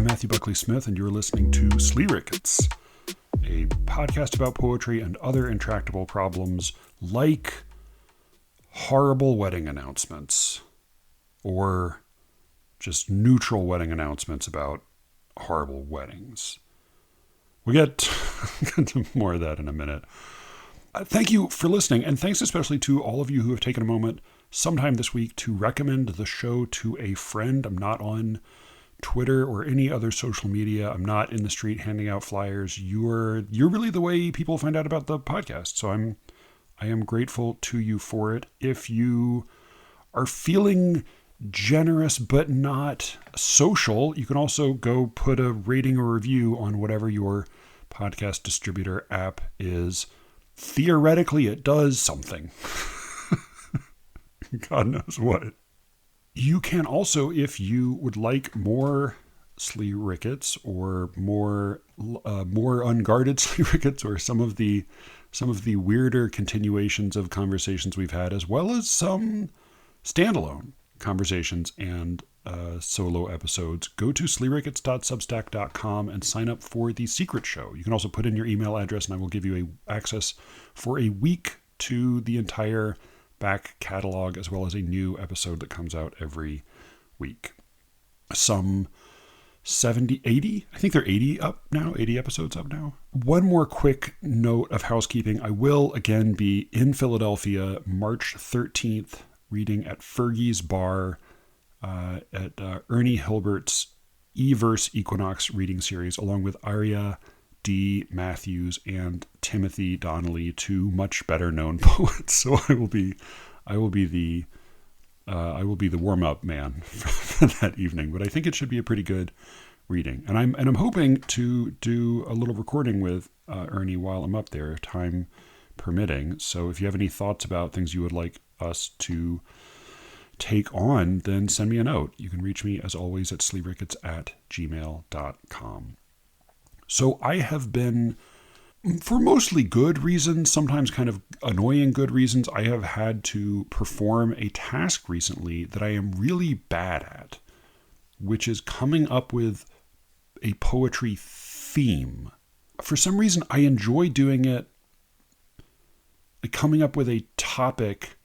I'm Matthew Buckley Smith, and you're listening to SLEERICKETS, a podcast about poetry and other intractable problems like horrible wedding announcements or just neutral wedding announcements about horrible weddings. We'll get to more of that in a minute. Thank you for listening, and thanks especially to all of you who have taken a moment sometime this week to recommend the show to a friend. I'm not on Twitter or any other social media. I'm not in the street handing out flyers. You're really the way people find out about the podcast. So I am grateful to you for it. If you are feeling generous but not social, you can also go put a rating or review on whatever your podcast distributor app is. Theoretically, it does something. God knows what. You can also, if you would like more SLEERICKETS or more unguarded SLEERICKETS, or some of the weirder continuations of conversations we've had, as well as some standalone conversations and solo episodes, go to sleerickets.substack.com and sign up for the secret show. You can also put in your email address and I will give you access for a week to the entire back catalog, as well as a new episode that comes out every week. Some 80, I think they're 80 up now, 80 episodes up now. One more quick note of housekeeping. I will again be in Philadelphia March 13th, reading at Fergie's Bar at Ernie Hilbert's E-Verse Equinox reading series, along with Aria D. Matthews and Timothy Donnelly, two much better known poets. So I will be the warm-up man for that evening. But I think it should be a pretty good reading, and I'm hoping to do a little recording with Ernie while I'm up there, time permitting. So if you have any thoughts about things you would like us to take on, then send me a note. You can reach me as always at sleerickets@gmail.com. So I have been, for mostly good reasons, sometimes kind of annoying good reasons, I have had to perform a task recently that I am really bad at, which is coming up with a poetry theme. For some reason, I enjoy doing it, like coming up with a topic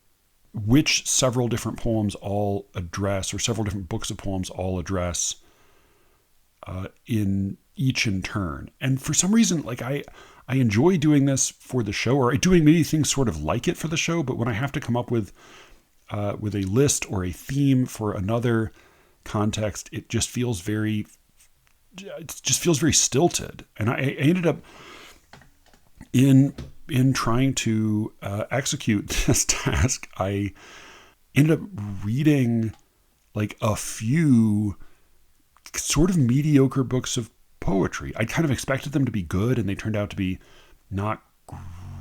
which several different poems all address, or several different books of poems all address in each in turn. And for some reason, like I enjoy doing this for the show, or doing maybe things sort of like it for the show, but when I have to come up with a list or a theme for another context, it just feels very stilted. And I ended up in trying to execute this task, I ended up reading like a few sort of mediocre books of poetry. I kind of expected them to be good, and they turned out to be not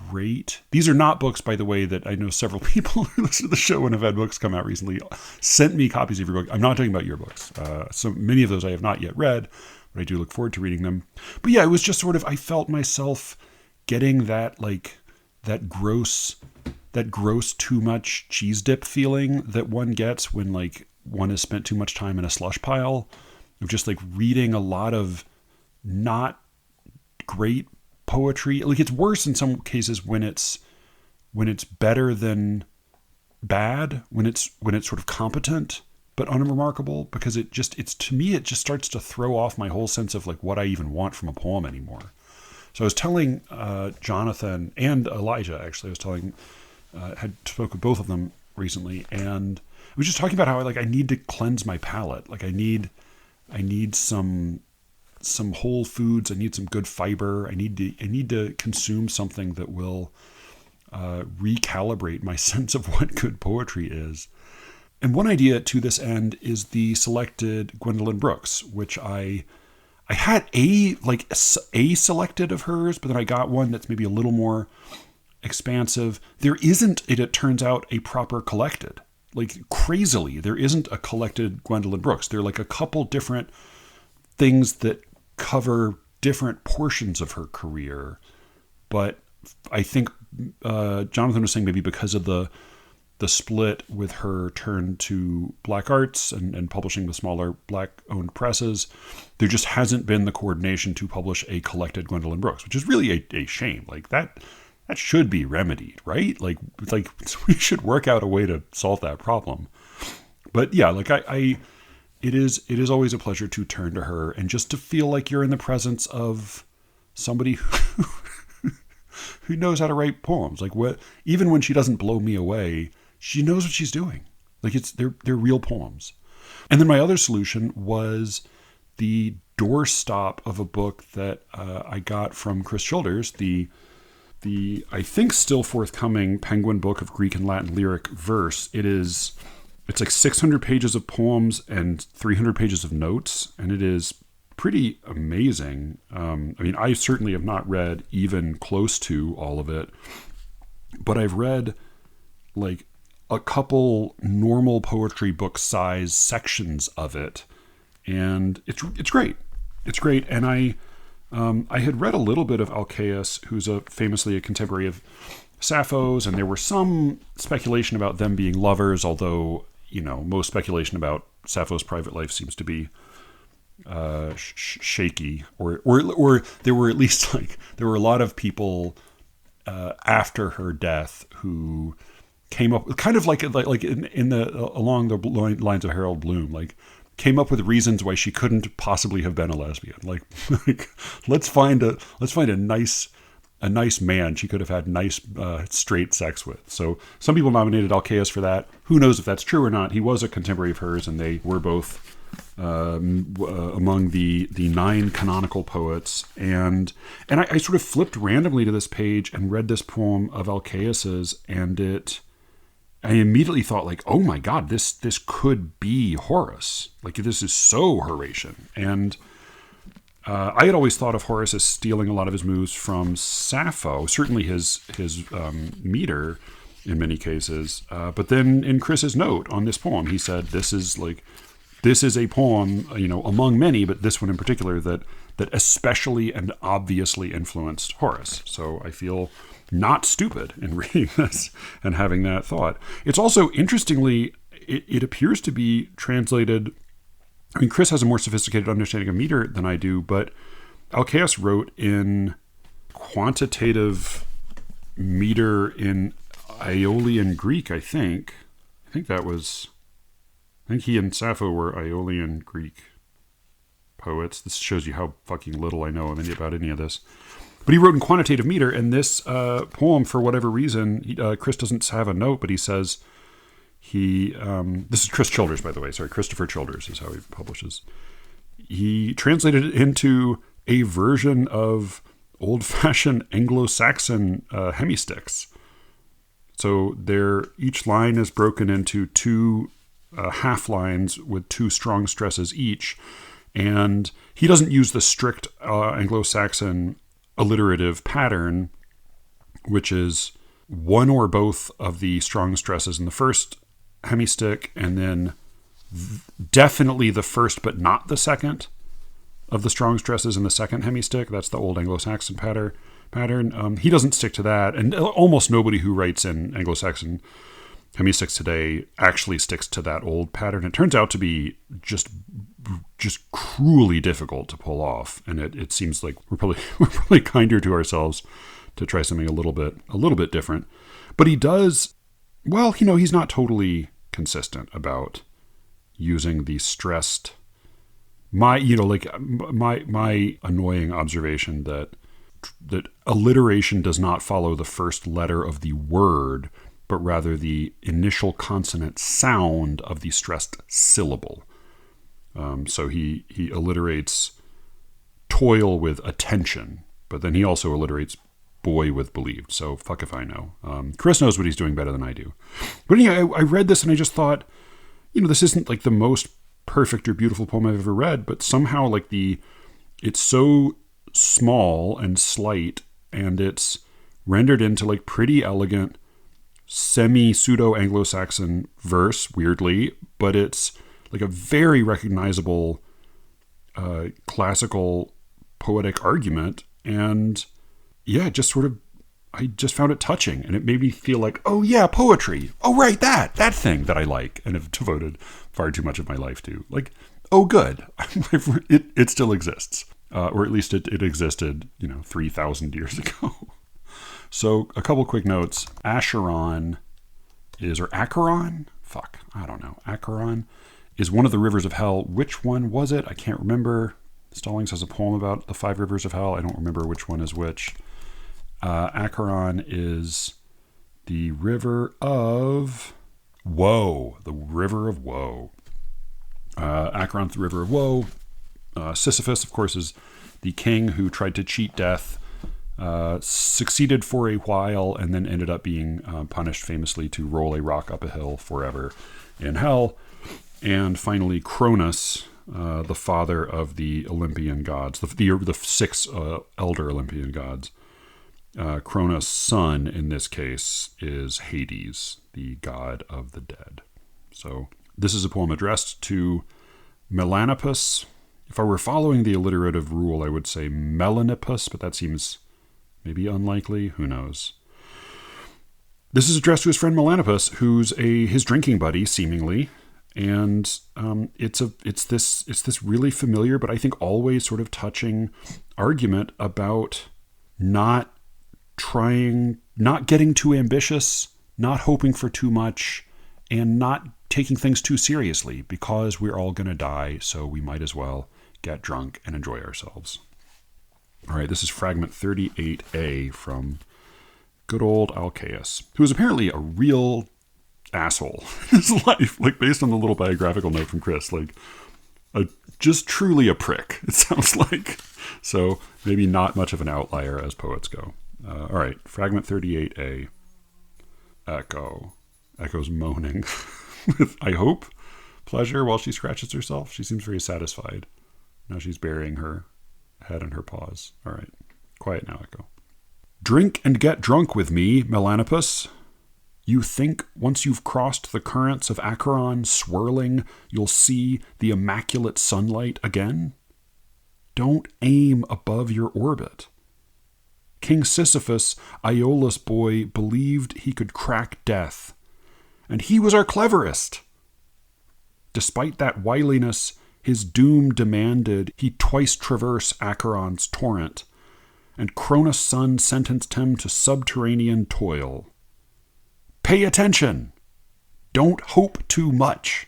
great. These are not books, by the way, that I know several people who listen to the show and have had books come out recently sent me copies of your book. I'm not talking about your books. So many of those I have not yet read, but I do look forward to reading them. But yeah, it was just sort of, I felt myself getting that gross too much cheese dip feeling that one gets when like one has spent too much time in a slush pile of just like reading a lot of not great poetry. Like it's worse in some cases when it's better than bad, when it's sort of competent but unremarkable, because to me it just starts to throw off my whole sense of like what I even want from a poem anymore. So I was telling Jonathan and Elijah, actually, had spoke with both of them recently, and I was just talking about how I need to cleanse my palate. Like I need some whole foods. I need some good fiber. I need to consume something that will recalibrate my sense of what good poetry is. And one idea to this end is the selected Gwendolyn Brooks, which I had a selected of hers, but then I got one that's maybe a little more expansive. There isn't, it turns out, a proper collected. Like crazily, there isn't a collected Gwendolyn Brooks. There are like a couple different things that cover different portions of her career. But I think Jonathan was saying maybe because of the the split with her turn to black arts and publishing with smaller black-owned presses, there just hasn't been the coordination to publish a collected Gwendolyn Brooks, which is really a shame. Like that should be remedied, right? Like we should work out a way to solve that problem. But yeah, like it is always a pleasure to turn to her and just to feel like you're in the presence of somebody who knows how to write poems. Like even when she doesn't blow me away, she knows what she's doing. Like they're real poems. And then my other solution was the doorstop of a book that I got from Chris Childers, the I think still forthcoming Penguin book of Greek and Latin lyric verse. It's like 600 pages of poems and 300 pages of notes, and it is pretty amazing. I mean, I certainly have not read even close to all of it, but I've read like a couple normal poetry book size sections of it, and it's great. It's great. And I had read a little bit of Alcaeus, who's famously a contemporary of Sappho's, and there were some speculation about them being lovers, although, you know, most speculation about Sappho's private life seems to be shaky, or there were at least there were a lot of people after her death who came up kind of like in the along the lines of Harold Bloom, like came up with reasons why she couldn't possibly have been a lesbian. Like let's find a nice man she could have had nice straight sex with. So some people nominated Alcaeus for that. Who knows if that's true or not? He was a contemporary of hers, and they were both among the 9 canonical poets. And I sort of flipped randomly to this page and read this poem of Alcaeus's, and I immediately thought, like, oh my God, this could be Horace. Like, this is so Horatian. And I had always thought of Horace as stealing a lot of his moves from Sappho, certainly his meter in many cases. But then in Chris's note on this poem, he said, this is a poem, you know, among many, but this one in particular that especially and obviously influenced Horace. So I feel not stupid in reading this and having that thought. It's also, interestingly, it appears to be translated. I mean, Chris has a more sophisticated understanding of meter than I do, but Alcaeus wrote in quantitative meter in Aeolian Greek, I think. I think he and Sappho were Aeolian Greek poets. This shows you how fucking little I know about any of this. But he wrote in quantitative meter, and this poem, for whatever reason, Chris doesn't have a note, but he says this is Chris Childers, by the way. Sorry, Christopher Childers is how he publishes. He translated it into a version of old-fashioned Anglo-Saxon hemistichs. So each line is broken into 2 half lines with 2 strong stresses each, and he doesn't use the strict Anglo-Saxon alliterative pattern, which is one or both of the strong stresses in the first hemistich, and then definitely the first but not the second of the strong stresses in the second hemistich. That's the old Anglo-Saxon pattern. He doesn't stick to that, and almost nobody who writes in Anglo-Saxon hemistichs today actually sticks to that old pattern. It turns out to be just cruelly difficult to pull off, and it seems like we're probably kinder to ourselves to try something a little bit different. But he does, well, you know, he's not totally consistent about using the stressed. My annoying observation that alliteration does not follow the first letter of the word, but rather the initial consonant sound of the stressed syllable. So he alliterates toil with attention, but then he also alliterates boy with believed. So fuck if I know. Chris knows what he's doing better than I do. But anyway, I read this and I just thought, you know, this isn't like the most perfect or beautiful poem I've ever read, but somehow like it's so small and slight, and it's rendered into like pretty elegant semi-pseudo Anglo-Saxon verse, weirdly, but it's like a very recognizable classical poetic argument. And yeah, just sort of, I just found it touching, and it made me feel like, oh yeah, poetry. Oh right, that thing that I like and have devoted far too much of my life to. Like, oh good, it still exists, or at least it existed, 3,000 years ago. So a couple quick notes. Acheron or Acheron? Fuck, I don't know. Acheron is one of the rivers of hell. Which one was it? I can't remember. Stallings has a poem about the 5 rivers of hell. I don't remember which one is which. Acheron is the river of woe. The river of woe. Acheron's the river of woe. Sisyphus, of course, is the king who tried to cheat death, succeeded for a while, and then ended up being punished famously to roll a rock up a hill forever in hell. And finally, Cronus, the father of the Olympian gods, the 6 elder Olympian gods. Cronus' son, in this case, is Hades, the god of the dead. So this is a poem addressed to Melanippus. If I were following the alliterative rule, I would say Melanippus, but that seems maybe unlikely. Who knows? This is addressed to his friend Melanippus, who's his drinking buddy, seemingly. And it's this really familiar, but I think always sort of touching argument about not getting too ambitious, not hoping for too much, and not taking things too seriously, because we're all going to die, so we might as well get drunk and enjoy ourselves. All right, this is fragment 38a from good old Alcaeus, who is apparently a real asshole in his life, like based on the little biographical note from Chris, like just truly a prick, it sounds like. So maybe not much of an outlier as poets go. All right, fragment 38a. Echo's moaning with, I hope, pleasure while she scratches herself. She seems very satisfied. Now she's burying her head in her paws. All right, quiet now, Echo. Drink and get drunk with me, Melanippus. You think once you've crossed the currents of Acheron swirling, you'll see the immaculate sunlight again? Don't aim above your orbit. King Sisyphus, Iola's boy, believed he could crack death, and he was our cleverest. Despite that wiliness, his doom demanded he twice traverse Acheron's torrent, and Cronus' son sentenced him to subterranean toil. Pay attention! Don't hope too much.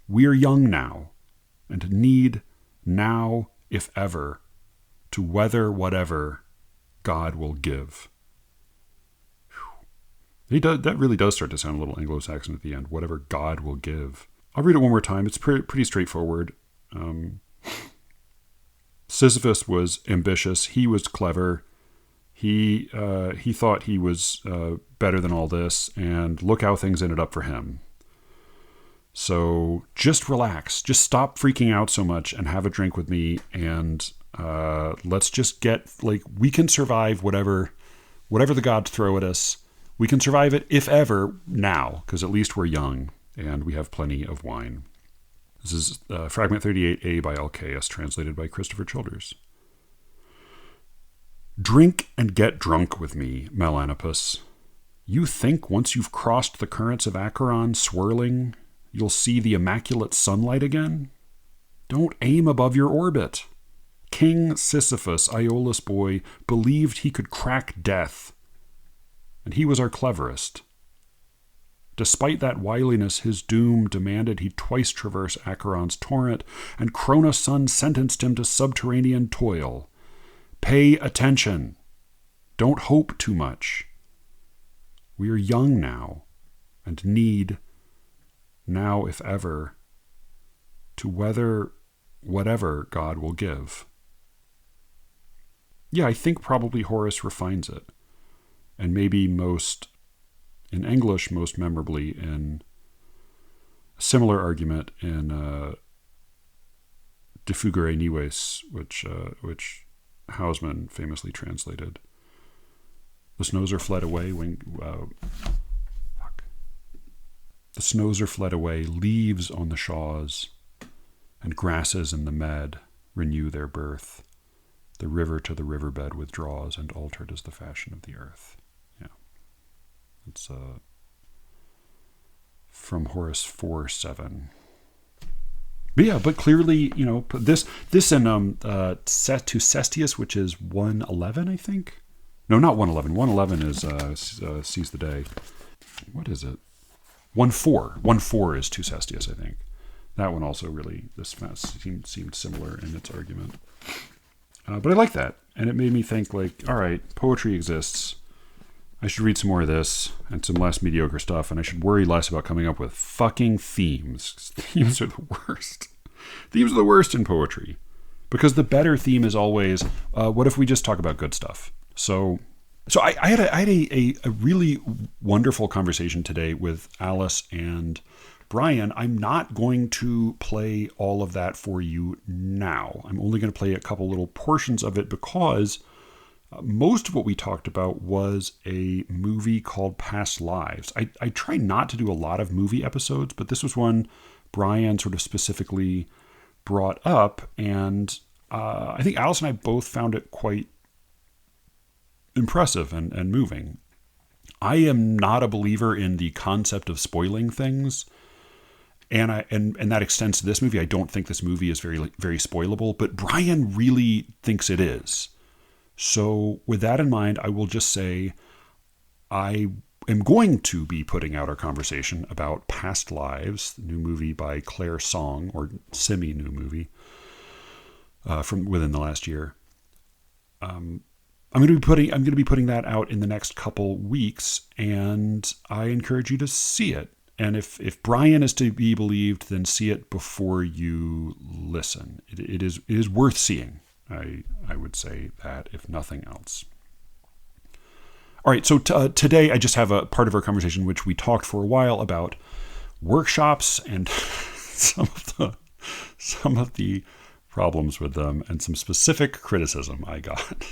We're young now, and need, now if ever, to weather whatever God will give. That really does start to sound a little Anglo-Saxon at the end. Whatever God will give. I'll read it one more time. It's pretty straightforward. Sisyphus was ambitious. He was clever. He thought he was better than all this, and look how things ended up for him. So just relax. Just stop freaking out so much and have a drink with me, and let's just we can survive whatever the gods throw at us. We can survive it, if ever, now, because at least we're young, and we have plenty of wine. This is fragment 38a by Alcaeus, translated by Christopher Childers. Drink and get drunk with me, Melanippus. You think once you've crossed the currents of Acheron swirling, you'll see the immaculate sunlight again? Don't aim above your orbit. King Sisyphus, Iola's boy, believed he could crack death, and he was our cleverest. Despite that wiliness, his doom demanded he twice traverse Acheron's torrent, and Cronus' son sentenced him to subterranean toil. Pay attention. Don't hope too much. We are young now, and need, now if ever, to weather whatever God will give. Yeah, I think probably Horace refines it, and maybe in English, most memorably in a similar argument in De Fugere Nives, which Hausmann famously translated. The snows are fled away The snows are fled away, leaves on the shaws, and grasses in the mead renew their birth. The river to the riverbed withdraws, and altered is the fashion of the earth. Yeah. It's from Horace 4:7. But yeah, but clearly, this and to Cestius, which is 111, I think. No, not 111. 111 is Seize the Day. What is it? 1:4. 1:4 is to Cestius, I think. That one also really seemed similar in its argument. But I like that, and it made me think, like, all right, poetry exists. I should read some more of this and some less mediocre stuff, and I should worry less about coming up with fucking themes. 'Cause themes are the worst. Themes are the worst in poetry. Because the better theme is always, what if we just talk about good stuff? So I had a really wonderful conversation today with Alice and Brian. I'm not going to play all of that for you now. I'm only going to play a couple little portions of it because most of what we talked about was a movie called Past Lives. I try not to do a lot of movie episodes, but this was one Brian sort of specifically brought up, and I think Alice and I both found it quite impressive and moving. I am not a believer in the concept of spoiling things, and that extends to this movie. I don't think this movie is very, very spoilable, but Brian really thinks it is. So with that in mind, I will just say I am going to be putting out our conversation about Past Lives, the new movie by Claire Song, or semi-new movie from within the last year. I'm going to be putting that out in the next couple weeks, and I encourage you to see it. And if Brian is to be believed, then see it before you listen. It is worth seeing. I would say that, if nothing else. All right, so today I just have a part of our conversation which we talked for a while about workshops and some of the problems with them, and some specific criticism I got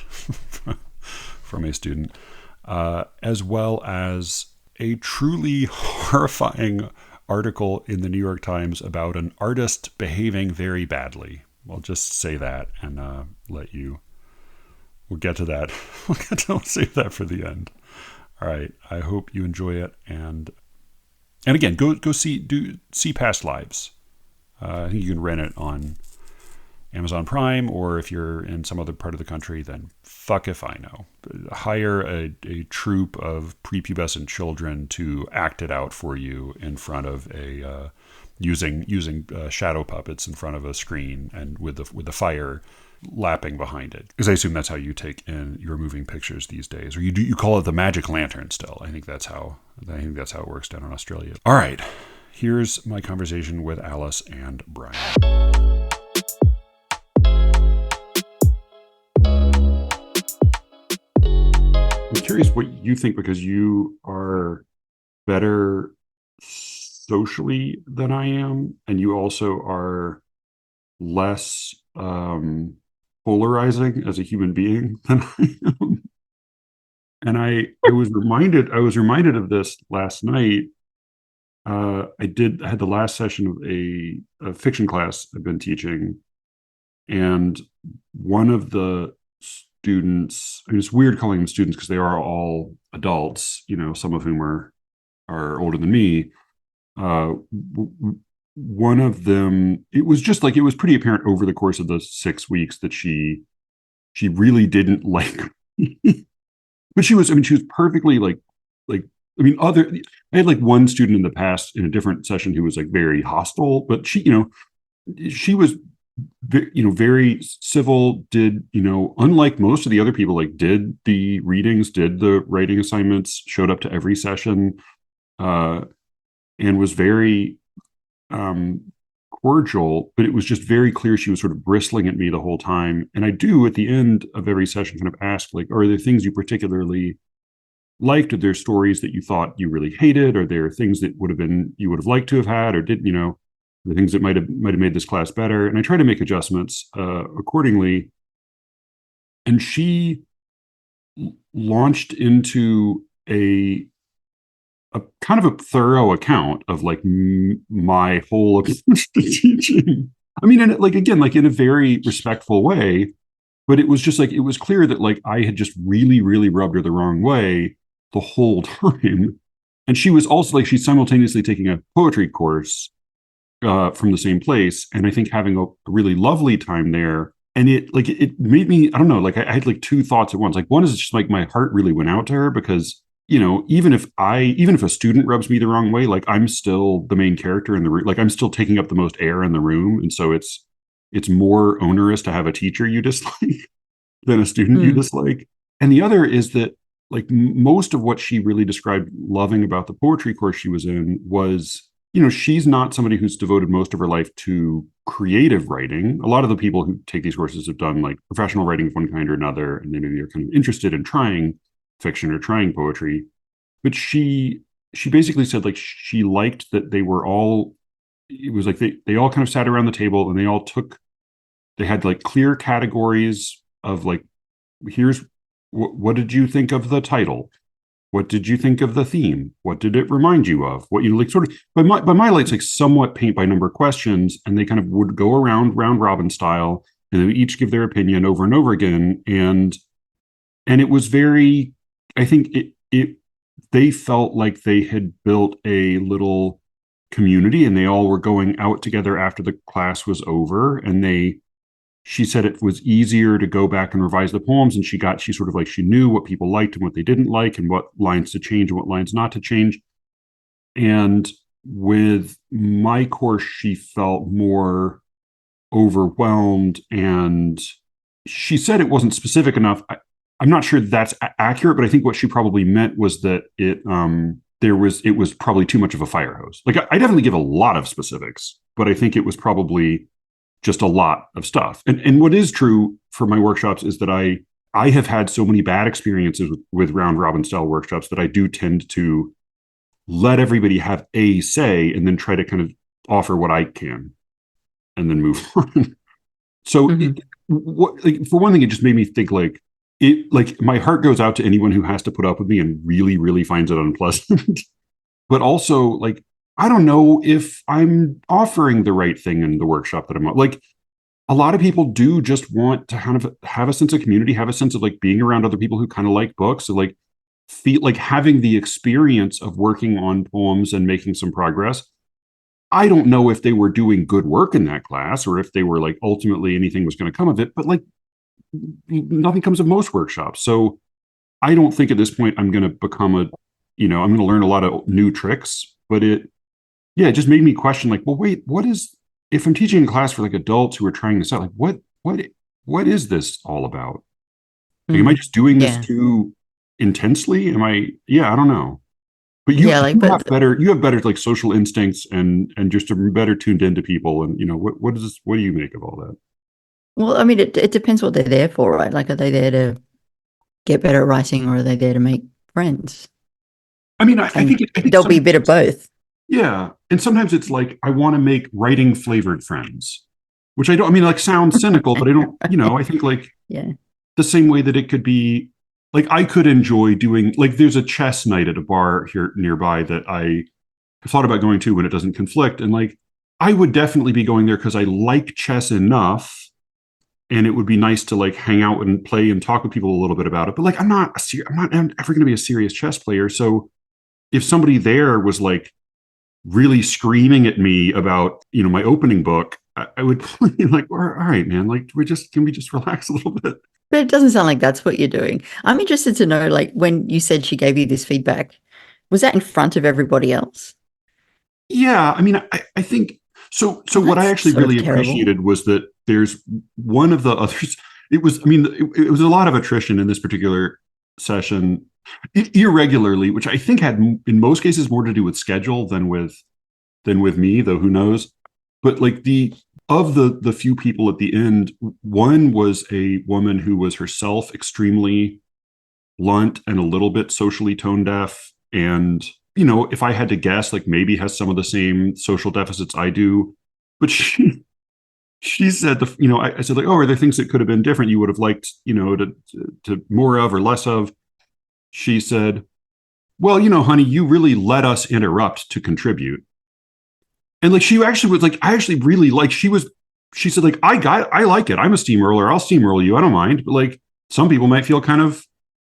from a student, as well as a truly horrifying article in the New York Times about an artist behaving very badly. I'll just say that and we'll get to that. We'll save that for the end. All right. I hope you enjoy it. And again, go see Past Lives. I think you can rent it on Amazon Prime, or if you're in some other part of the country, then fuck if I know. Hire a troupe of prepubescent children to act it out for you in front of a using shadow puppets in front of a screen, and with the fire lapping behind it. Because I assume that's how you take in your moving pictures these days, or you call it the magic lantern still. I think that's how it works down in Australia. All right, here's my conversation with Alice and Brian. I'm curious what you think, because you are better socially than I am, and you also are less polarizing as a human being than I am. And I was reminded of this last night. I had the last session of a fiction class I've been teaching, and one of the students, I mean, it's weird calling them students because they are all adults, some of whom are older than me. One of them, it was pretty apparent over the course of the 6 weeks that she really didn't like me. But she was perfectly I had like one student in the past in a different session who was like very hostile, but she was very civil, did, unlike most of the other people, like did the readings, did the writing assignments, showed up to every session, and was very cordial, but it was just very clear she was sort of bristling at me the whole time. And I do, at the end of every session, kind of ask, like, are there things you particularly liked? Are there stories that you thought you really hated? Are there things that you would have liked to have had, or the things that might have made this class better? And I try to make adjustments accordingly. And she launched into a kind of a thorough account of like my whole approach to teaching. I mean, and in a very respectful way. but it was just like, it was clear that like I had just really, really rubbed her the wrong way the whole time. And she was also like, she's simultaneously taking a poetry course from the same place, and I think having a really lovely time there. And it made me, I don't know, like I had like two thoughts at once. Like one is just like my heart really went out to her because, you know, even if a student rubs me the wrong way, like I'm still the main character in the room. Like I'm still taking up the most air in the room, and so it's more onerous to have a teacher you dislike than a student you Mm. dislike. And the other is that like most of what she really described loving about the poetry course she was in was, you know, she's not somebody who's devoted most of her life to creative writing. A lot of the people who take these courses have done like professional writing of one kind or another, and they maybe are kind of interested in trying fiction or trying poetry. But she basically said like she liked that they were all, it was like they all kind of sat around the table and they had like clear categories of like, here's what did you think of the title, what did you think of the theme, what did it remind you of, what, you know, like sort of by my lights, like somewhat paint by number questions, and they kind of would go around round robin style, and they would each give their opinion over and over again. And it was very, I think it they felt like they had built a little community, and they all were going out together after the class was over, and she said it was easier to go back and revise the poems, and she sort of like, she knew what people liked and what they didn't like, and what lines to change and what lines not to change. And with my course, she felt more overwhelmed, and she said it wasn't specific enough. I'm not sure that's accurate, but I think what she probably meant was that it was probably too much of a fire hose. Like I definitely give a lot of specifics, but I think it was probably just a lot of stuff. And what is true for my workshops is that I have had so many bad experiences with round robin style workshops that I do tend to let everybody have a say and then try to kind of offer what I can and then move on. So Hmm. like, for one thing, it just made me think like, it like my heart goes out to anyone who has to put up with me and really, really finds it unpleasant. But also like, I don't know if I'm offering the right thing in the workshop that I'm like. A lot of people do just want to kind of have a sense of community, have a sense of like being around other people who kind of like books, so like feel like having the experience of working on poems and making some progress. I don't know if they were doing good work in that class or if they were like ultimately anything was going to come of it, but like nothing comes of most workshops. So I don't think at this point I'm going to become a, you know, I'm going to learn a lot of new tricks, but it just made me question like, well, wait, what is, if I'm teaching a class for like adults who are trying this out, like what is this all about? Like, am I Mm. just doing this Yeah. too intensely? Am I, yeah, I don't know. But Yeah, like, you have better like social instincts and just are better tuned into people. And you know, what is this, what do you make of all that? well, I mean, it depends what they're there for, right? Like, are they there to get better at writing, or are they there to make friends? I mean, And I think there'll be a bit of sometimes, both. yeah. And sometimes it's like, I want to make writing flavored friends, which I don't, I mean, like sounds cynical, but I don't, you know, I think like Yeah. the same way that it could be like, I could enjoy doing like, there's a chess night at a bar here nearby that I thought about going to when it doesn't conflict. And like, I would definitely be going there because I like chess enough. And it would be nice to like hang out and play and talk with people a little bit about it. But like, I'm not ever going to be a serious chess player. So if somebody there was like really screaming at me about, you know, my opening book, I would be like, all right, man, like can we just relax a little bit? But it doesn't sound like that's what you're doing. I'm interested to know, like, when you said she gave you this feedback, was that in front of everybody else? Yeah, I mean, I think so. So Well, what I that's actually sort of really terrible. appreciated was that there's one of the others. It was, I mean, it was a lot of attrition in this particular session, irregularly, which I think had in most cases more to do with schedule than with me, though who knows. But like the few people at the end, one was a woman who was herself extremely blunt and a little bit socially tone deaf, and you know, if I had to guess, like maybe has some of the same social deficits I do. But she said, you know, I said like, oh, are there things that could have been different you would have liked, you know, to more of or less of? She said, well, you know, honey, you really let us interrupt to contribute. And like she actually was like, I actually really like, she said, like, I like it. I'm a steamroller. I'll steamroll you. I don't mind. But like, some people might feel kind of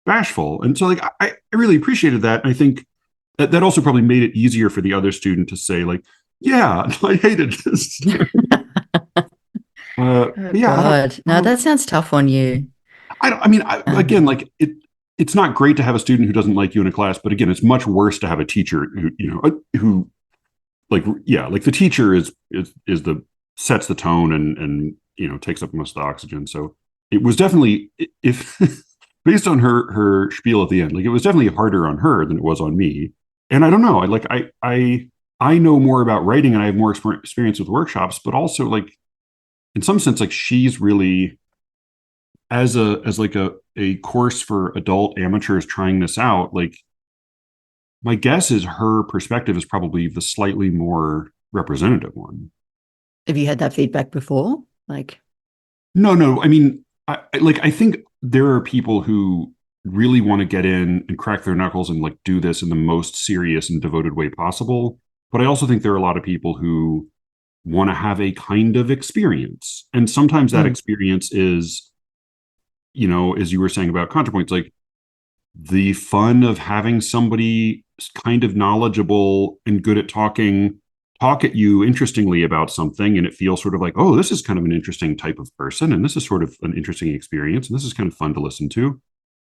bashful. And so like, I really appreciated that. And I think that also probably made it easier for the other student to say like, yeah, I hated this. Oh Yeah, God. No, that sounds tough on you. I mean, again, Um, like it's not great to have a student who doesn't like you in a class, but again, it's much worse to have a teacher who, who like, yeah, like the teacher is the sets the tone and, takes up most of the oxygen. So it was definitely, if based on her spiel at the end, like it was definitely harder on her than it was on me. And I don't know, I know more about writing and I have more experience with workshops, but also like in some sense, like she's really as like a course for adult amateurs trying this out, like my guess is her perspective is probably the slightly more representative one. have you had that feedback before? Like, No. I mean, I think there are people who really want to get in and crack their knuckles and like do this in the most serious and devoted way possible. But I also think there are a lot of people who want to have a kind of experience. And sometimes that mm, experience is, as you were saying about ContraPoints, like the fun of having somebody kind of knowledgeable and good at talk at you interestingly about something, and it feels sort of like, oh, this is kind of an interesting type of person and this is sort of an interesting experience and this is kind of fun to listen to.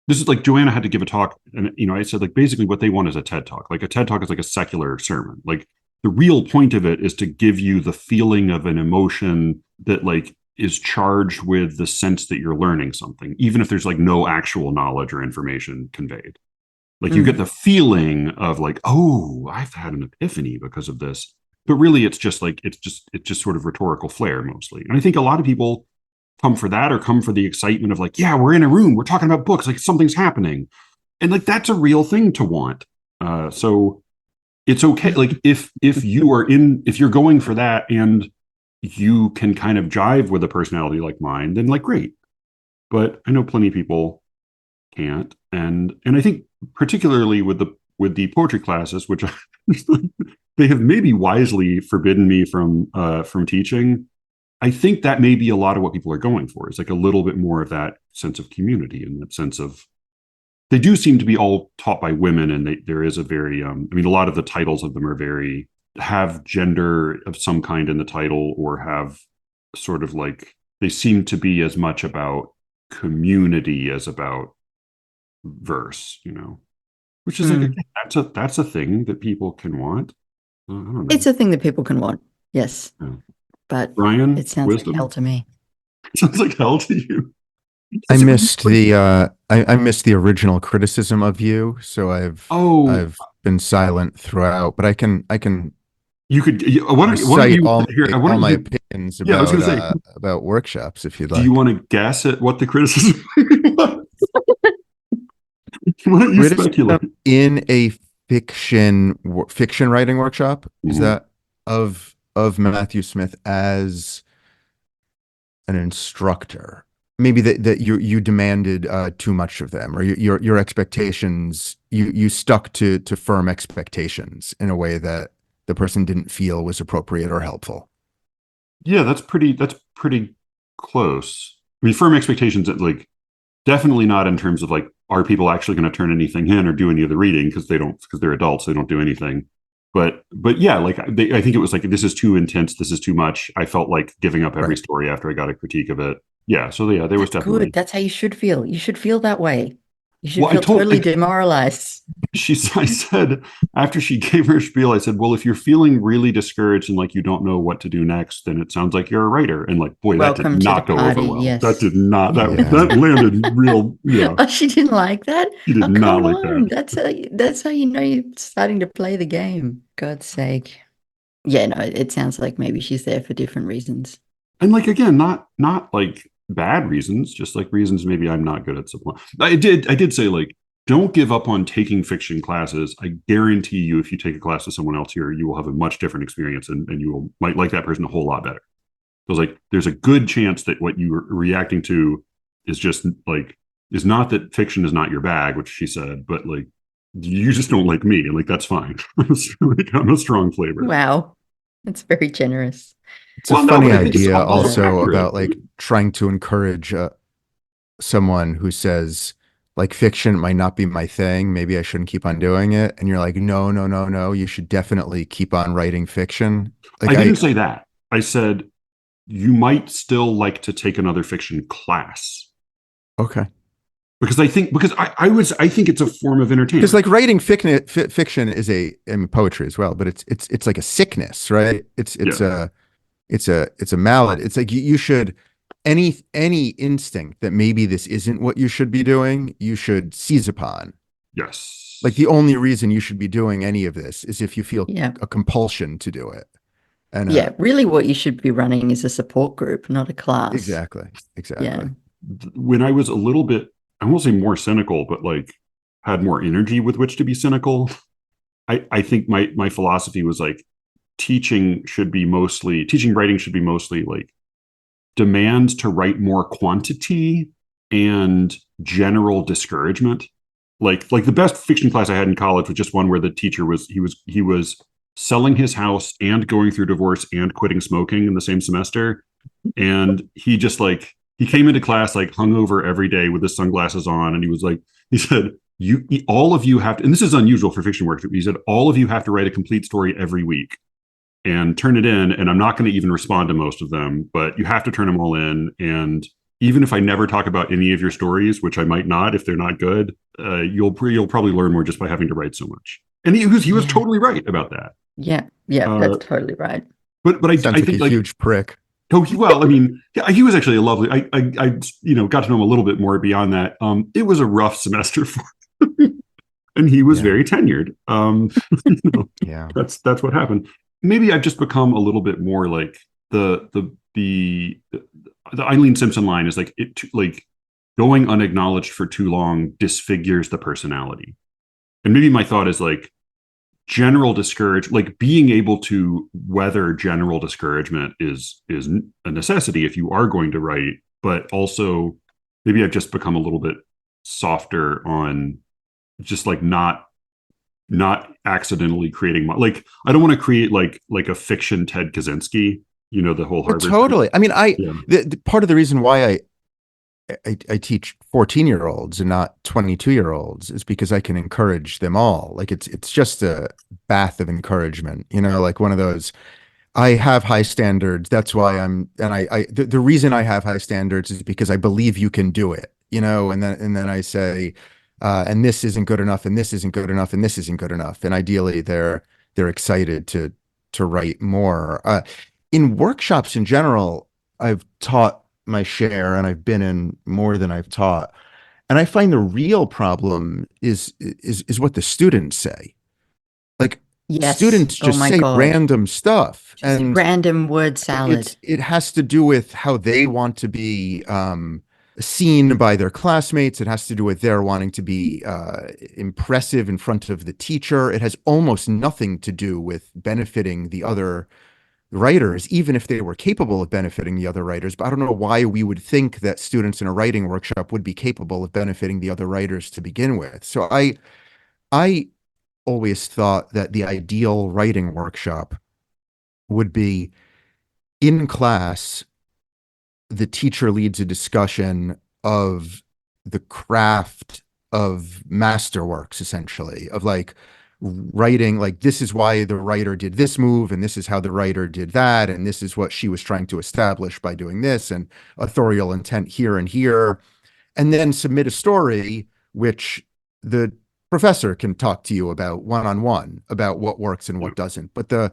This is like Joanna had to give a talk, and I said like basically what they want is a TED talk. Like a TED talk is like a secular sermon. Like the real point of it is to give you the feeling of an emotion that like is charged with the sense that you're learning something, even if there's like no actual knowledge or information conveyed. Like you get mm. the feeling of like, oh, I've had an epiphany because of this. But really it's just like it's just sort of rhetorical flair mostly. And I think a lot of people come for that or come for the excitement of like, yeah, we're in a room, we're talking about books, like something's happening. And like that's a real thing to want. So it's okay. Like if you're going for that and you can kind of jive with a personality like mine, then like great. But I know plenty of people can't. And I think particularly with the poetry classes, which they have maybe wisely forbidden me from teaching. I think that may be a lot of what people are going for. Is like a little bit more of that sense of community and that sense of they do seem to be all taught by women, and there is a very I mean, a lot of the titles of them are very have gender of some kind in the title or have sort of like they seem to be as much about community as about verse, which is like Mm. again, that's a thing that people can want. I don't know. It's a thing that people can want. Yes. Yeah. But Brian, it sounds like hell wisdom to me. sounds like hell to you. I Is it really missed I missed the original criticism of you, so Oh, I've been silent throughout, but I can you could. Why don't recite you here? Why all don't my you? opinions Yeah, I was going to say. about workshops if you'd Do you like. want to guess at what the criticism was? Why don't you Criticism speculate? in a fiction writing workshop, is Mhm. that of Matthew Smith as an instructor? Maybe that you demanded too much of them, or your expectations, you stuck to firm expectations in a way that the person didn't feel was appropriate or helpful. Yeah, that's pretty close. I mean, firm expectations that like definitely not in terms of like are people actually going to turn anything in or do any of the reading because they're adults, they don't do anything. But yeah, like I think it was like this is too intense, this is too much. I felt like giving up every Right. story after I got a critique of it. Yeah, so yeah, there was That's good. definitely. That's how you should feel. You should feel that way. You should Well, I feel told totally demoralized. I said after she gave her spiel, I said, well, if you're feeling really discouraged and like you don't know what to do next, then it sounds like you're a writer. And like, boy, that did Welcome to the not go over party. well. That Yes. did not, Yeah. that landed real, yeah. Oh, she didn't like that? She did Oh, not come like that. on. That's how you know you're starting to play the game. God's sake. Yeah, no, it sounds like maybe she's there for different reasons. And like again, not like bad reasons, just like reasons maybe I'm not good at supply. I did say like don't give up on taking fiction classes. I guarantee you, if you take a class with someone else here, you will have a much different experience, and you will might like that person a whole lot better. Because like there's a good chance that what you're reacting to is just like is not that fiction is not your bag, which she said, but like you just don't like me, and like that's fine. I'm a strong flavor. Wow. It's very generous. It's Well, a no, funny but I think it's idea also also accurate. about like trying to encourage someone who says like fiction might not be my thing. Maybe I shouldn't keep on doing it. And you're like, no, no, no, no. You should definitely keep on writing fiction. Like I didn't say that. I said you might still like to take another fiction class okay. because I think it's a form of Because entertainment. like writing fiction is I mean poetry as well, but it's like a sickness, right? Yeah. It's a malady. It's like you should any instinct that maybe this isn't what you should be doing, you should seize upon. Like Yes. the only reason you should be doing any of this is if you feel Yeah. a compulsion to do it. And Yeah. Really, what you should be running is a support group, not a class. exactly, Yeah. exactly. When I was a little bit, I won't say more cynical, but like had more energy with which to be cynical, I think my philosophy was like teaching writing should be mostly like demands to write more quantity and general discouragement. Like the best fiction class I had in college was just one where the teacher was selling his house and going through divorce and quitting smoking in the same semester. And he just like he came into class like hungover every day with his sunglasses on, and he said, "You all of you have to," and this is unusual for fiction work. He said, "All of you have to write a complete story every week and turn it in, and I'm not going to even respond to most of them, but you have to turn them all in. And even if I never talk about any of your stories, which I might not if they're not good, you'll probably learn more just by having to write so much." And he was Yeah. totally right about that. Yeah. Yeah. Uh, That's totally right. but Sounds I like a think like huge prick. oh well I mean yeah, he was actually a lovely I got to know him a little bit more beyond that. It was a rough semester for him, and he was Yeah. very tenured. You know, Yeah. that's what happened. Maybe I've just become a little bit more like the Eileen Simpson line is like it like going unacknowledged for too long disfigures the personality. And maybe my thought is like general discourage like being able to weather general discouragement is a necessity if you are going to write, but also maybe I've just become a little bit softer on just like not accidentally creating like I don't want to create like a fiction Ted Kaczynski, the whole Oh, Harvard thing. totally. I mean, Yeah. the part of the reason why I teach 14-year-olds and not 22-year-olds is because I can encourage them all. Like it's just a bath of encouragement, like one of those. I have high standards. That's why the reason I have high standards is because I believe you can do it, and then I say, and this isn't good enough, and this isn't good enough, and this isn't good enough. And ideally they're excited to write more. In workshops in general, I've taught my share and I've been in more than I've taught. And I find the real problem is what the students say. Like Yes. students Oh just my say God. random stuff, Just and random word salad. it has to do with how they want to be seen by their classmates. It has to do with their wanting to be impressive in front of the teacher. It has almost nothing to do with benefiting the other writers, even if they were capable of benefiting the other writers. But I don't know why we would think that students in a writing workshop would be capable of benefiting the other writers to begin with. So I always thought that the ideal writing workshop would be in class, the teacher leads a discussion of the craft of masterworks, essentially, of like writing, like this is why the writer did this move, and this is how the writer did that, and this is what she was trying to establish by doing this, and authorial intent here and here, and then submit a story which the professor can talk to you about one-on-one about what works and what doesn't. But the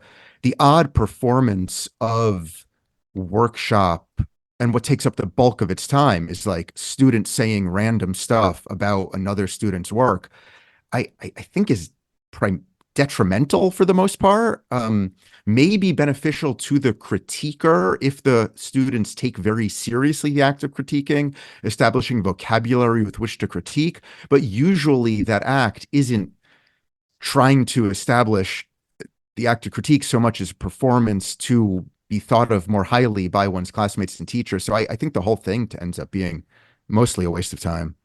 odd performance of workshop and what takes up the bulk of its time is like students saying random stuff about another student's work. I think is detrimental for the most part. May be beneficial to the critiquer if the students take very seriously the act of critiquing, establishing vocabulary with which to critique. But usually that act isn't trying to establish the act of critique so much as performance to be thought of more highly by one's classmates and teachers. So I think the whole thing ends up being mostly a waste of time.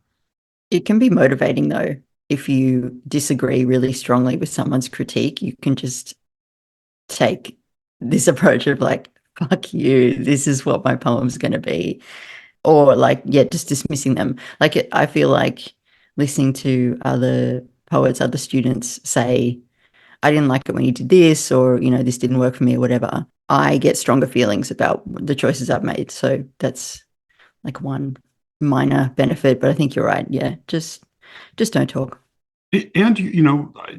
It can be motivating though. If you disagree really strongly with someone's critique, you can just take this approach of like, fuck you, this is what my poem's going to be. Or like, yeah, just dismissing them. Like, I feel like listening to other poets, other students say, I didn't like it when you did this, or, you know, this didn't work for me or whatever. I get stronger feelings about the choices I've made. So that's like one minor benefit, but I think you're right. Yeah. Just don't talk. And you know, I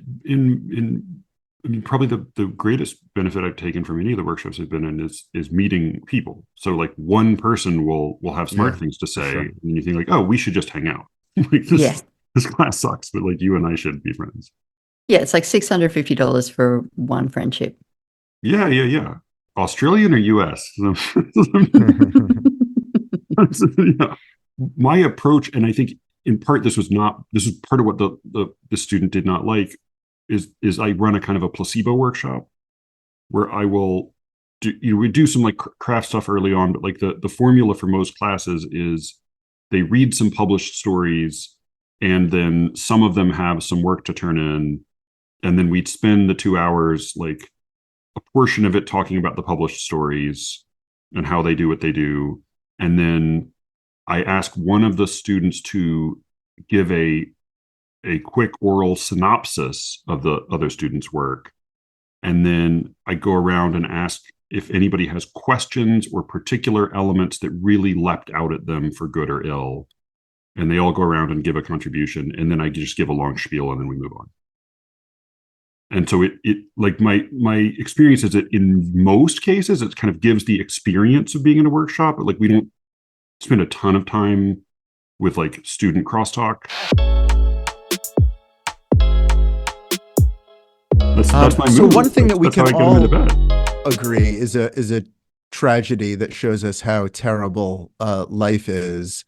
mean, probably the greatest benefit I've taken from any of the workshops I've been in is meeting people. So like one person will have smart things to say, and you think like, oh, we should just hang out. Like this class sucks, but like you and I should be friends. Yeah, it's like $650 for one friendship. Yeah. Australian or US? Yeah. My approach, and I think in part this was part of what the student did not like, is I run a kind of a placebo workshop where I will we do some like craft stuff early on, but like the formula for most classes is they read some published stories, and then some of them have some work to turn in, and then we'd spend the 2 hours, like a portion of it talking about the published stories and how they do what they do, and then I ask one of the students to give a quick oral synopsis of the other student's work. And then I go around and ask if anybody has questions or particular elements that really leapt out at them for good or ill. And they all go around and give a contribution. And then I just give a long spiel and then we move on. And so it like my experience is that in most cases, it kind of gives the experience of being in a workshop, but like we don't spend a ton of time with like student crosstalk. That's my so move. one thing that we can all all agree is a tragedy that shows us how terrible life is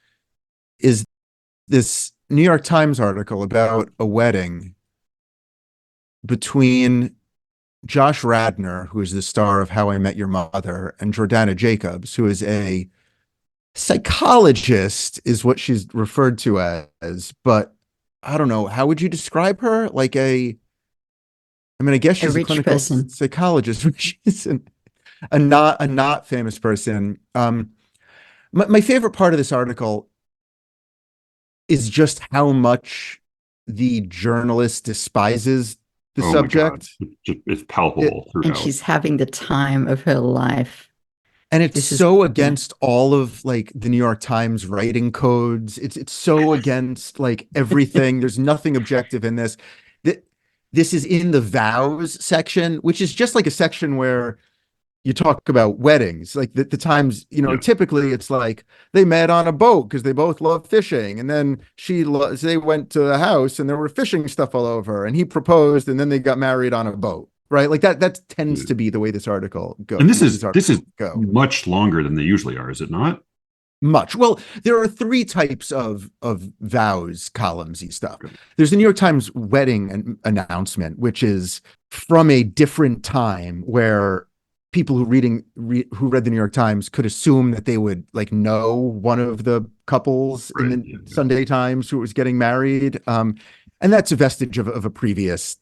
this New York Times article about a wedding between Josh Radnor, who is the star of How I Met Your Mother, and Jordana Jacobs, who is a psychologist, is what she's referred to as, but I don't know, how would you describe her? Like I guess she's a clinical person. Psychologist, but she's a not famous person. My favorite part of this article is just how much the journalist despises the subject. It's palpable throughout. And she's having the time of her life. And it's so against all of like the New York Times writing codes. It's so against like everything. There's nothing objective in this. This is in the vows section, which is just like a section where you talk about weddings. Like the Times, you know, typically it's like they met on a boat because they both love fishing. And then they went to the house and there were fishing stuff all over, and he proposed and then they got married on a boat. Right. Like that tends to be the way this article goes. And this is much longer than they usually are, is it not? Much. Well, there are 3 types of vows columns-y stuff. Okay. There's the New York Times wedding announcement, which is from a different time where people who read the New York Times could assume that they would like know one of the couples in the Sunday Times who was getting married. And that's a vestige of a previous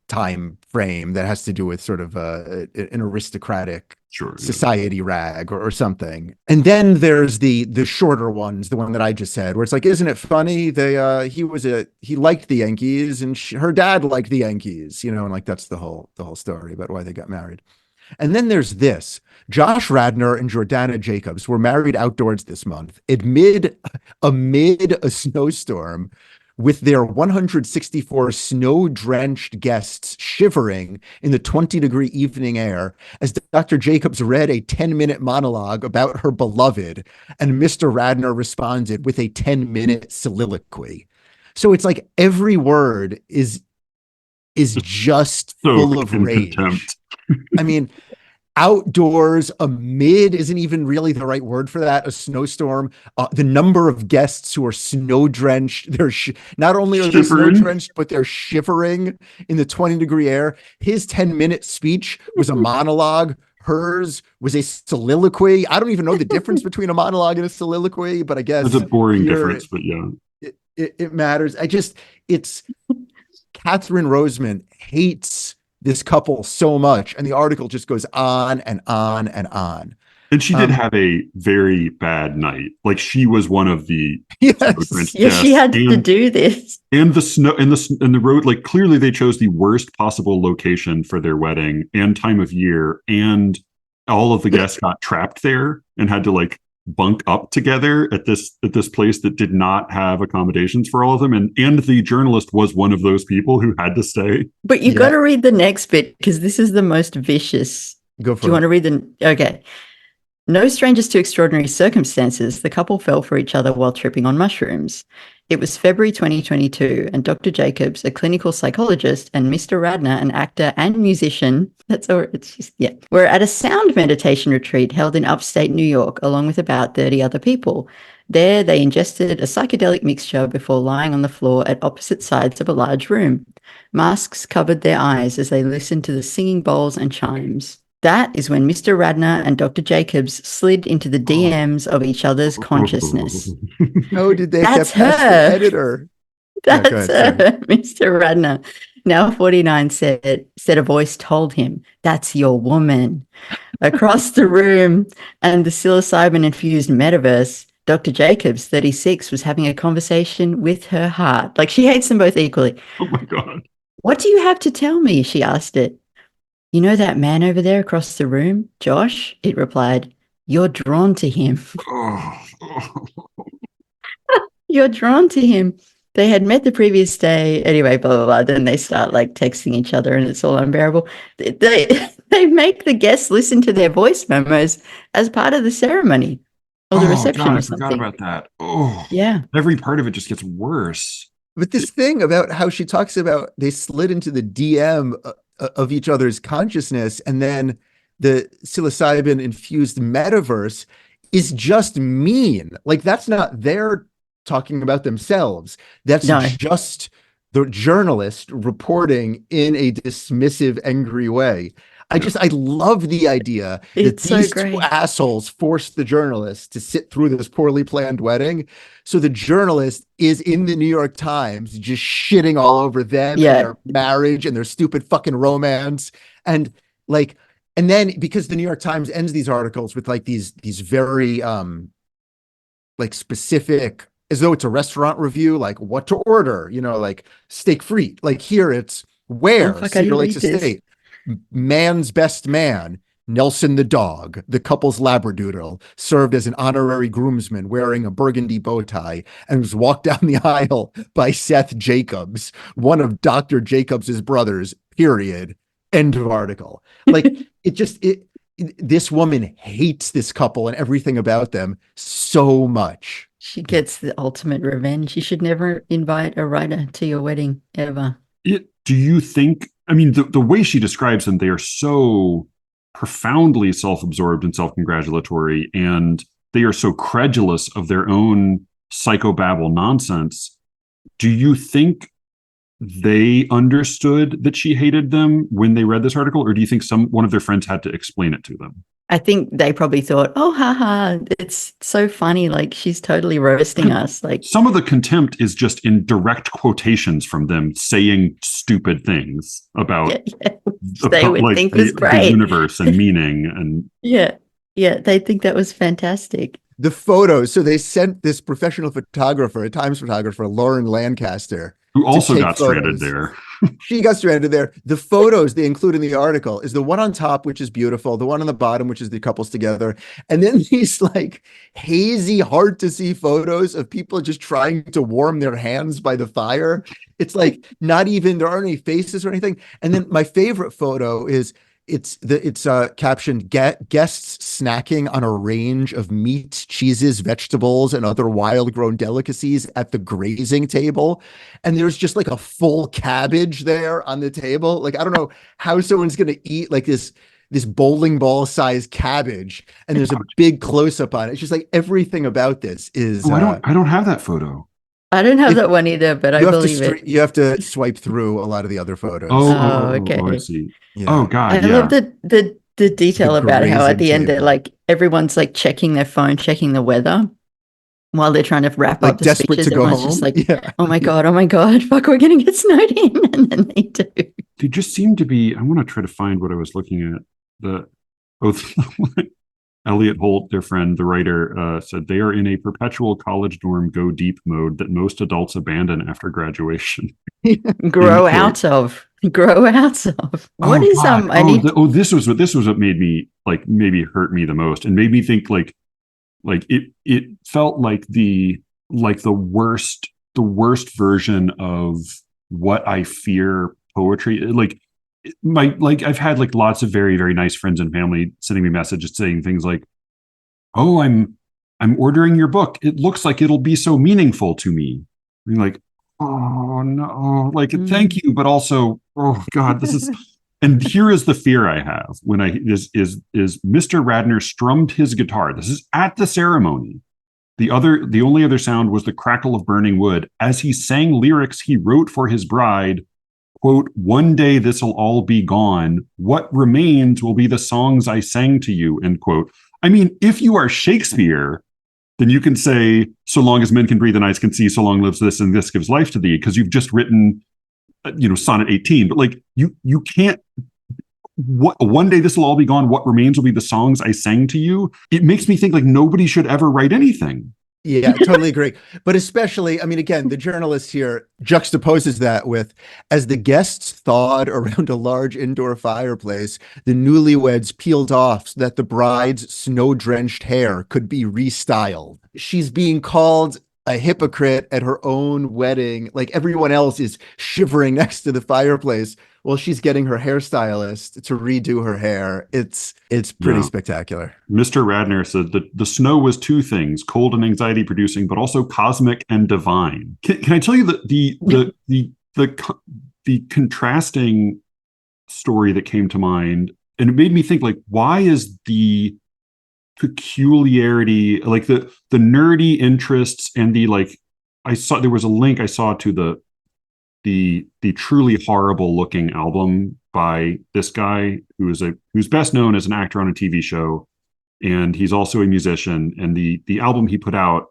time frame that has to do with sort of an aristocratic society rag or something. And then there's the shorter ones, the one that I just said, where it's like, isn't it funny? He liked the Yankees and her dad liked the Yankees, you know, and like that's the whole story about why they got married. And then there's this: Josh Radnor and Jordana Jacobs were married outdoors this month amid a snowstorm, with their 164 snow-drenched guests shivering in the 20-degree evening air as Dr. Jacobs read a 10-minute monologue about her beloved, and Mr. Radnor responded with a 10-minute soliloquy. So it's like every word is just full of rage. I mean, outdoors, amid isn't even really the right word for that. A snowstorm. The number of guests who are snow drenched. They're not only are they snow drenched, but they're shivering in the 20-degree air. His 10-minute speech was a monologue. Hers was a soliloquy. I don't even know the difference between a monologue and a soliloquy, but I guess it's a boring difference. But yeah, it matters. Catherine Roseman hates this couple so much, and the article just goes on and on and on. And she did have a very bad night. Like, she was one of the Yes. Yeah, she had to do this. And the snow and the road, like, clearly they chose the worst possible location for their wedding and time of year, and all of the guests got trapped there and had to like bunk up together at this place that did not have accommodations for all of them, and the journalist was one of those people who had to stay. But you got to read the next bit, because this is the most vicious. Go for it. Do you want to read the? Okay. No strangers to extraordinary circumstances, the couple fell for each other while tripping on mushrooms. It was February 2022, and Dr. Jacobs, a clinical psychologist, and Mr. Radner, an actor and musician, were at a sound meditation retreat held in upstate New York, along with about 30 other people. There, they ingested a psychedelic mixture before lying on the floor at opposite sides of a large room. Masks covered their eyes as they listened to the singing bowls and chimes. That is when Mr. Radner and Dr. Jacobs slid into the DMs of each other's consciousness. Oh, did they That's get past her. the editor? That's her, Mr. Radner. Now 49 said a voice told him, "That's your woman." Across the room and the psilocybin-infused metaverse, Dr. Jacobs, 36, was having a conversation with her heart. Like, she hates them both equally. Oh my God. "What do you have to tell me?" she asked it. "You know that man over there across the room, Josh?" it replied. "You're drawn to him." You're drawn to him. They had met the previous day. Anyway, blah, blah, blah. Then they start like texting each other, and it's all unbearable. They make the guests listen to their voice memos as part of the ceremony or the reception God, or I something. forgot about that. Oh, yeah. Every part of it just gets worse. But this thing about how she talks about they slid into the DM of each other's consciousness, and then the psilocybin infused metaverse is just mean. Like, that's not their talking about themselves. That's just the journalist reporting in a dismissive, angry way. I love the idea that these two assholes forced the journalist to sit through this poorly planned wedding. So the journalist is in the New York Times just shitting all over them and their marriage and their stupid fucking romance. And then because the New York Times ends these articles with like these very like specific, as though it's a restaurant review, like what to order, like steak frite. Like here it's where Cedar Lakes Estate. Man's best man, Nelson the dog, the couple's labradoodle, served as an honorary groomsman wearing a burgundy bow tie and was walked down the aisle by Seth Jacobs, one of Dr. Jacobs's brothers, period. End of article. Like, this woman hates this couple and everything about them so much. She gets the ultimate revenge. You should never invite a writer to your wedding, ever. Do you think, I mean, the way she describes them, they are so profoundly self-absorbed and self-congratulatory, and they are so credulous of their own psychobabble nonsense. Do you think they understood that she hated them when they read this article, or do you think one of their friends had to explain it to them? I think they probably thought, "Oh, haha, it's so funny. Like, she's totally roasting us." Like, some of the contempt is just in direct quotations from them saying stupid things about, they would like, think was the great. universe and meaning. And they think that was fantastic. The photos. So they sent this professional photographer, a Times photographer, Lauren Lancaster, who also got stranded there. She got stranded there. The photos they include in the article is the one on top, which is beautiful, the one on the bottom, which is the couples together, and then these like hazy, hard to see photos of people just trying to warm their hands by the fire. It's like not even, there aren't any faces or anything. And then my favorite photo is it's captioned guests snacking on a range of meats, cheeses, vegetables, and other wild grown delicacies at the grazing table. And there's just like a full cabbage there on the table. Like, I don't know how someone's going to eat like this bowling ball sized cabbage. And there's a big close up on it. It's just like everything about this is. I don't have that photo. I don't have that one either, but I believe it. You have to swipe through a lot of the other photos. Okay. I see. Yeah. Oh God, I love the detail about how at the end they're like everyone's like checking their phone, checking the weather. while they're trying to wrap Like up the desperate speeches, to go everyone's home. just like, Yeah. oh my God, fuck, we're going to get snowed in. And then they do. They just seem to be. I want to try to find what I was looking at. Elliot Holt, their friend, the writer, said they are in a perpetual college dorm go deep mode that most adults abandon after graduation. Grow out of. What is God. I need This was what made me like maybe hurt me the most and made me think like it felt like the worst version of what I fear poetry. Like I've had like lots of very, very nice friends and family sending me messages saying things like, oh, I'm ordering your book. It looks like it'll be so meaningful to me. I'm like, oh no, like thank you, but also, oh God, this is. And here is the fear I have when is Mr. Radner strummed his guitar. This is at the ceremony. The only other sound was the crackle of burning wood as he sang lyrics he wrote for his bride. Quote, one day this'll all be gone. What remains will be the songs I sang to you, end quote. I mean, if you are Shakespeare, then you can say, so long as men can breathe and eyes can see, so long lives this and this gives life to thee, because you've just written, Sonnet 18. But like, you can't, one day this will all be gone. What remains will be the songs I sang to you. It makes me think like nobody should ever write anything. Yeah, totally agree. But especially, I mean, again, the journalist here juxtaposes that with, as the guests thawed around a large indoor fireplace, the newlyweds peeled off so that the bride's snow-drenched hair could be restyled. She's being called a hypocrite at her own wedding. Like everyone else is shivering next to the fireplace while she's getting her hairstylist to redo her hair. It's pretty spectacular. Mr. Radner said that the snow was two things, cold and anxiety producing, but also cosmic and divine. Can I tell you the contrasting story that came to mind? And it made me think like, why is the peculiarity, like the nerdy interests and the like, there was a link I saw to the truly horrible looking album by this guy who's best known as an actor on a TV show, and he's also a musician. And the album he put out,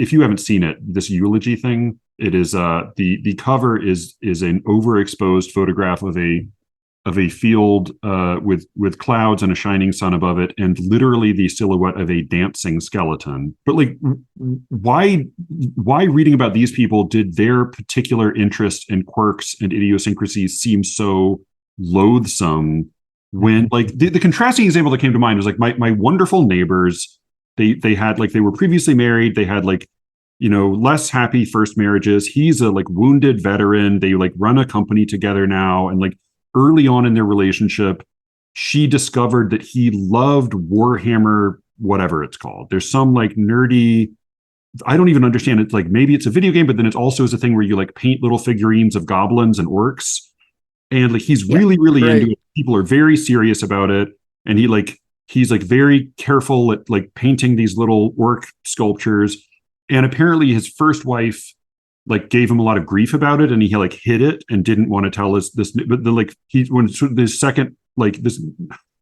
if you haven't seen it, this eulogy thing, it is the cover is an overexposed photograph of a field with clouds and a shining sun above it, and literally the silhouette of a dancing skeleton. But like, why reading about these people did their particular interests and quirks and idiosyncrasies seem so loathsome? When like the contrasting example that came to mind was like my wonderful neighbors. They had like, they were previously married. They had like, less happy first marriages. He's a like wounded veteran. They like run a company together now, and like, early on in their relationship, she discovered that he loved Warhammer, whatever it's called. There's some like nerdy, I don't even understand it. Like maybe it's a video game, but then it also is a thing where you like paint little figurines of goblins and orcs. And like, he's really, really into it. People are very serious about it. And he's like very careful at like painting these little orc sculptures. And apparently his first wife like gave him a lot of grief about it, and he like hid it and didn't want to tell us this. But then like when this second, like this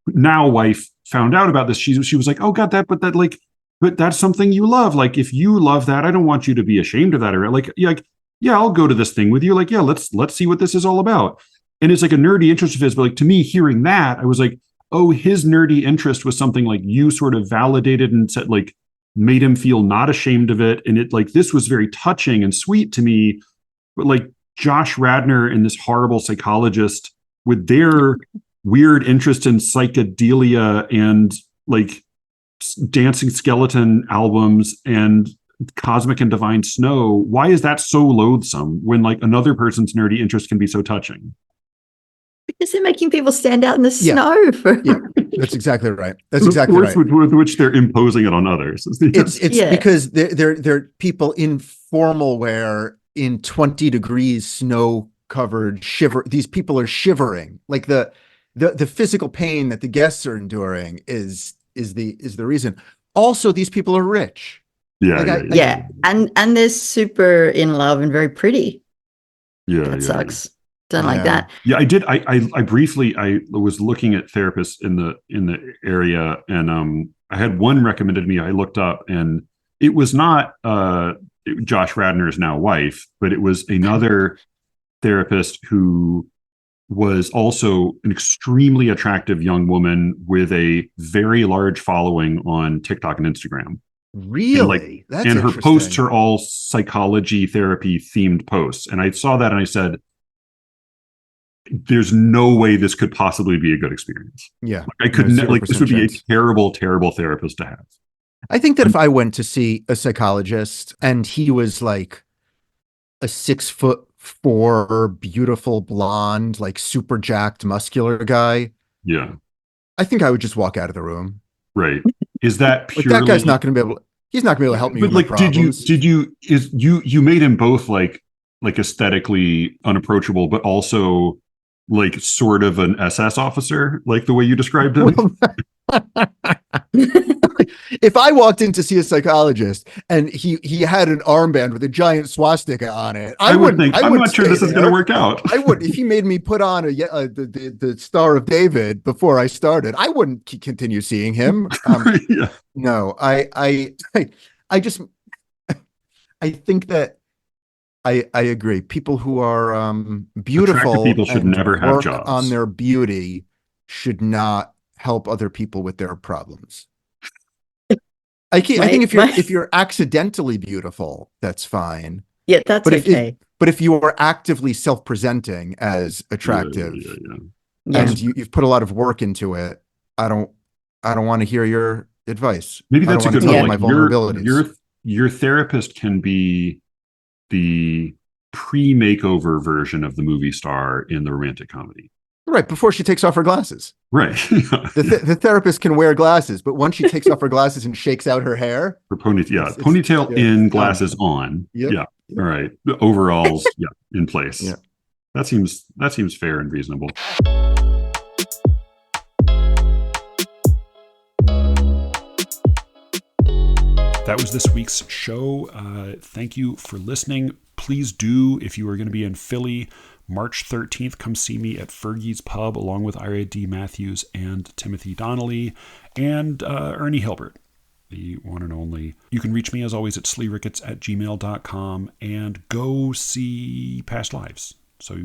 now wife found out about this, she was like, oh God, but that's something you love. Like if you love that, I don't want you to be ashamed of that. Or like, yeah, I'll go to this thing with you. Like, yeah, let's see what this is all about. And it's like a nerdy interest of his, but like to me, hearing that, I was like, oh, his nerdy interest was something like you sort of validated and said like, made him feel not ashamed of it. And it like, this was very touching and sweet to me. But like Josh Radner and this horrible psychologist with their weird interest in psychedelia and like dancing skeleton albums and cosmic and divine snow, why is that so loathsome when like another person's nerdy interest can be so touching? Because they're making people stand out in the snow. That's exactly right. That's exactly right. With which they're imposing it on others. It's because they're people in formal wear in 20 degrees snow covered shiver. These people are shivering. Like the physical pain that the guests are enduring is the reason. Also, these people are rich. Yeah. And they're super in love and very pretty. Yeah. That sucks. Don't like that. Yeah, I did. I briefly was looking at therapists in the area, and I had one recommended to me. I looked up, and it was not Josh Radnor's now wife, but it was another therapist who was also an extremely attractive young woman with a very large following on TikTok and Instagram. Really? That's and her posts are all psychology therapy themed posts. And I saw that and I said, there's no way this could possibly be a good experience. Yeah. Like, I could this would be a terrible, terrible therapist to have. I think that if I went to see a psychologist and he was like a 6'4", beautiful blonde, like super jacked, muscular guy. Yeah. I think I would just walk out of the room. Right. Is that purely like that guy's not going to be able he's not going to be able to help me with like, my problems. You made him both like aesthetically unapproachable, but also like sort of an SS officer, like the way you described him? If I walked in to see a psychologist and he had an armband with a giant swastika on it, I would think, I'm not sure this is going to work out. I would, if he made me put on the Star of David before I started, I wouldn't continue seeing him. Yeah. No, I think that I agree. People who are beautiful, attractive people should never have jobs. On their beauty should not help other people with their problems. I think if you're accidentally beautiful, that's fine. Yeah, that's okay. But if you are actively self-presenting as attractive, and you've put a lot of work into it, I don't want to hear your advice. Maybe that's a good one. My vulnerabilities. Your therapist can be the pre-makeover version of the movie star in the romantic comedy. Right, before she takes off her glasses. Right. The therapist can wear glasses, but once she takes off her glasses and shakes out her hair. Her ponytail in, glasses on. Yep. Yeah. All right. The overalls, in place. Yeah. That seems fair and reasonable. That was this week's show. Thank you for listening. Please do, if you are going to be in Philly, March 13th, come see me at Fergie's Pub along with Ira D. Matthews and Timothy Donnelly and Ernie Hilbert, the one and only. You can reach me as always at SLEERICKETS@gmail.com and go see Past Lives. So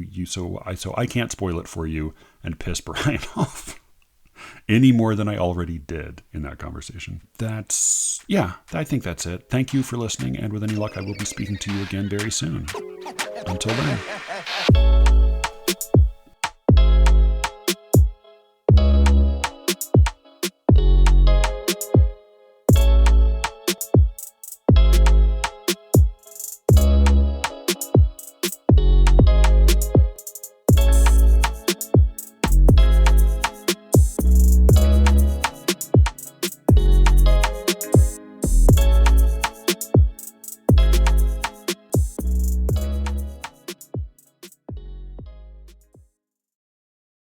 I can't spoil it for you and piss Brian off any more than I already did in that conversation. I think that's it. Thank you for listening, and with any luck, I will be speaking to you again very soon. Until then.